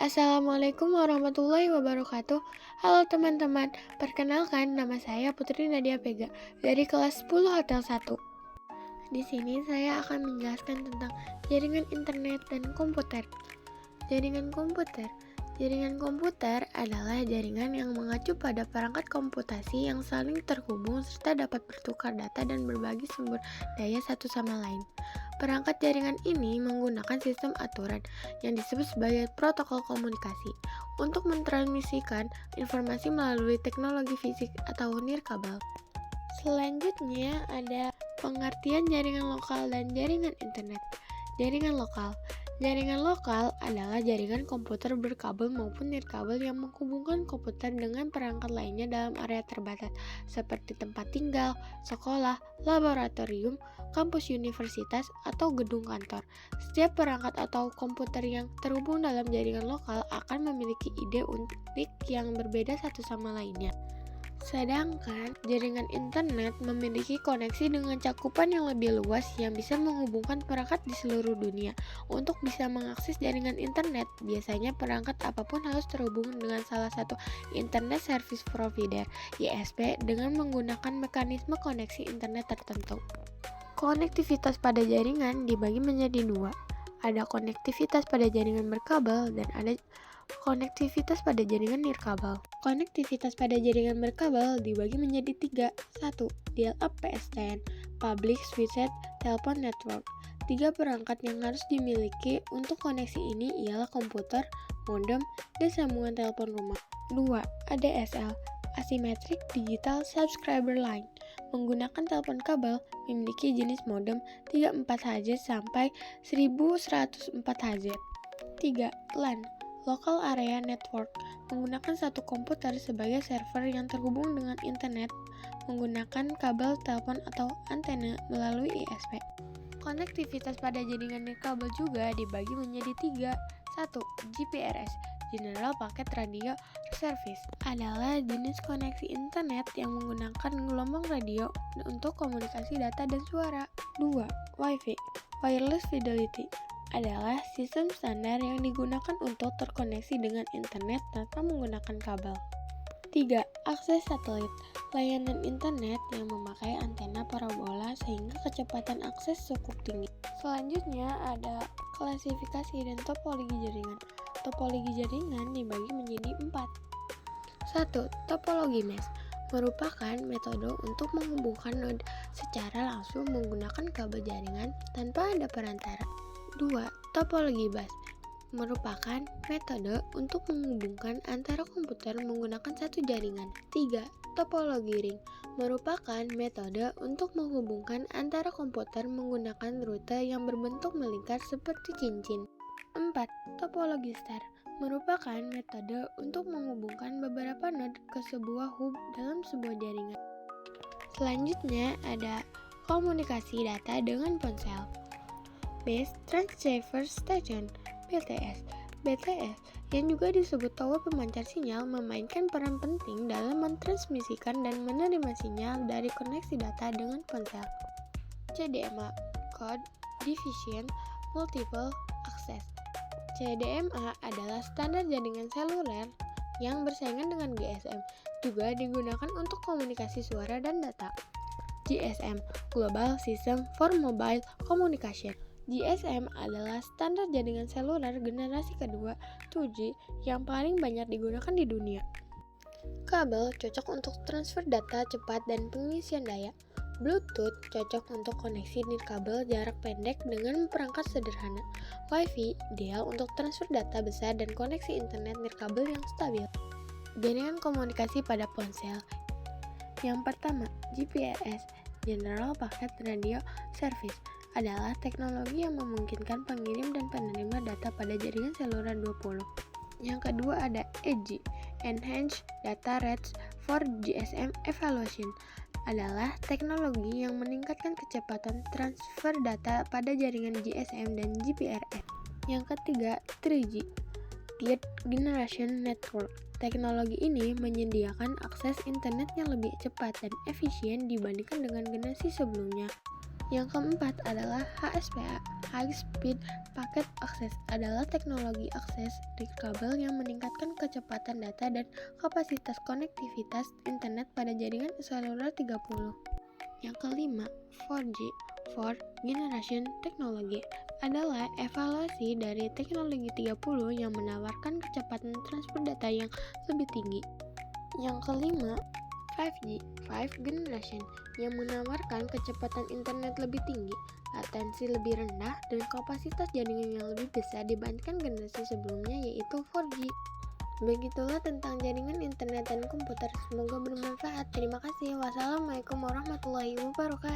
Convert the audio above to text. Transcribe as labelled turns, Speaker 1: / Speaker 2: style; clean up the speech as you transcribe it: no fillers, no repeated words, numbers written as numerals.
Speaker 1: Assalamualaikum warahmatullahi wabarakatuh. Halo teman-teman, perkenalkan nama saya Putri Nadia Pega dari kelas 10 Hotel 1. Di sini saya akan menjelaskan tentang jaringan internet dan komputer. Jaringan komputer. Jaringan komputer adalah jaringan yang mengacu pada perangkat komputasi yang saling terhubung serta dapat bertukar data dan berbagi sumber daya satu sama lain. Perangkat jaringan ini menggunakan sistem aturan yang disebut sebagai protokol komunikasi untuk mentransmisikan informasi melalui teknologi fisik atau nirkabel. Selanjutnya ada pengertian jaringan lokal dan jaringan internet. Jaringan lokal. Jaringan lokal adalah jaringan komputer berkabel maupun nirkabel yang menghubungkan komputer dengan perangkat lainnya dalam area terbatas, seperti tempat tinggal, sekolah, laboratorium, kampus universitas, atau gedung kantor. Setiap perangkat atau komputer yang terhubung dalam jaringan lokal akan memiliki ide unik yang berbeda satu sama lainnya. Sedangkan jaringan internet memiliki koneksi dengan cakupan yang lebih luas yang bisa menghubungkan perangkat di seluruh dunia. Untuk bisa mengakses jaringan internet, biasanya perangkat apapun harus terhubung dengan salah satu Internet Service Provider (ISP) dengan menggunakan mekanisme koneksi internet tertentu. Konektivitas pada jaringan dibagi menjadi dua. Ada konektivitas pada jaringan berkabel dan ada konektivitas pada jaringan nirkabel. Konektivitas pada jaringan berkabel dibagi menjadi tiga. 1. Dial-up PSTN, Public Switched Telephone Network. 3 perangkat yang harus dimiliki untuk koneksi ini ialah komputer, modem, dan sambungan telepon rumah. 2. ADSL, Asymmetric Digital Subscriber Line. Menggunakan telepon kabel, memiliki jenis modem 34Hz sampai 1104Hz. 3. LAN, Local Area Network, menggunakan satu komputer sebagai server yang terhubung dengan internet menggunakan kabel telepon atau antena melalui ISP. Konektivitas pada jaringan nirkabel juga dibagi menjadi tiga. 1. GPRS, General Packet Radio Service, adalah jenis koneksi internet yang menggunakan gelombang radio untuk komunikasi data dan suara. 2. Wi-Fi, Wireless Fidelity, adalah sistem standar yang digunakan untuk terkoneksi dengan internet tanpa menggunakan kabel. 3. Akses satelit, layanan internet yang memakai antena parabola sehingga kecepatan akses cukup tinggi. Selanjutnya ada klasifikasi dan topologi jaringan. Topologi jaringan dibagi menjadi 4. 1. Topologi mesh, merupakan metode untuk menghubungkan node secara langsung menggunakan kabel jaringan tanpa ada perantara. 2. Topologi bus, merupakan metode untuk menghubungkan antara komputer menggunakan satu jaringan. 3. Topologi ring, merupakan metode untuk menghubungkan antara komputer menggunakan rute yang berbentuk melingkar seperti cincin. 4. Topologi star, merupakan metode untuk menghubungkan beberapa node ke sebuah hub dalam sebuah jaringan. Selanjutnya ada komunikasi data dengan ponsel. Base Transceiver Station (BTS). BTS, yang juga disebut tower pemancar sinyal, memainkan peran penting dalam mentransmisikan dan menerima sinyal dari koneksi data dengan ponsel. CDMA, Code Division Multiple Access. CDMA adalah standar jaringan seluler yang bersaingan dengan GSM, juga digunakan untuk komunikasi suara dan data. GSM, Global System for Mobile Communication. GSM adalah standar jaringan seluler generasi kedua 2G yang paling banyak digunakan di dunia. Kabel cocok untuk transfer data cepat dan pengisian daya. Bluetooth cocok untuk koneksi nirkabel jarak pendek dengan perangkat sederhana. Wi-Fi ideal untuk transfer data besar dan koneksi internet nirkabel yang stabil. Jaringan komunikasi pada ponsel. Yang pertama, GPRS, General Packet Radio Service, adalah teknologi yang memungkinkan pengirim dan penerima data pada jaringan seluler 20. Yang kedua ada EDGI, Enhanced Data Rates for GSM Evaluation, adalah teknologi yang meningkatkan kecepatan transfer data pada jaringan GSM dan GPRS. Yang ketiga, 3G, Third Generation Network. Teknologi ini menyediakan akses internet yang lebih cepat dan efisien dibandingkan dengan generasi sebelumnya. Yang keempat adalah HSPA, High Speed Packet Access adalah teknologi akses dari kabel yang meningkatkan kecepatan data dan kapasitas konektivitas internet pada jaringan seluler 30. Yang kelima, 4G, Fourth Generation Technology, adalah evaluasi dari teknologi 30 yang menawarkan kecepatan transfer data yang lebih tinggi. Yang kelima, 5G, Fifth Generation, yang menawarkan kecepatan internet lebih tinggi, latensi lebih rendah, dan kapasitas jaringan yang lebih besar dibandingkan generasi sebelumnya yaitu 4G. Begitulah tentang jaringan internet dan komputer. Semoga bermanfaat. Terima kasih. Wassalamualaikum warahmatullahi wabarakatuh.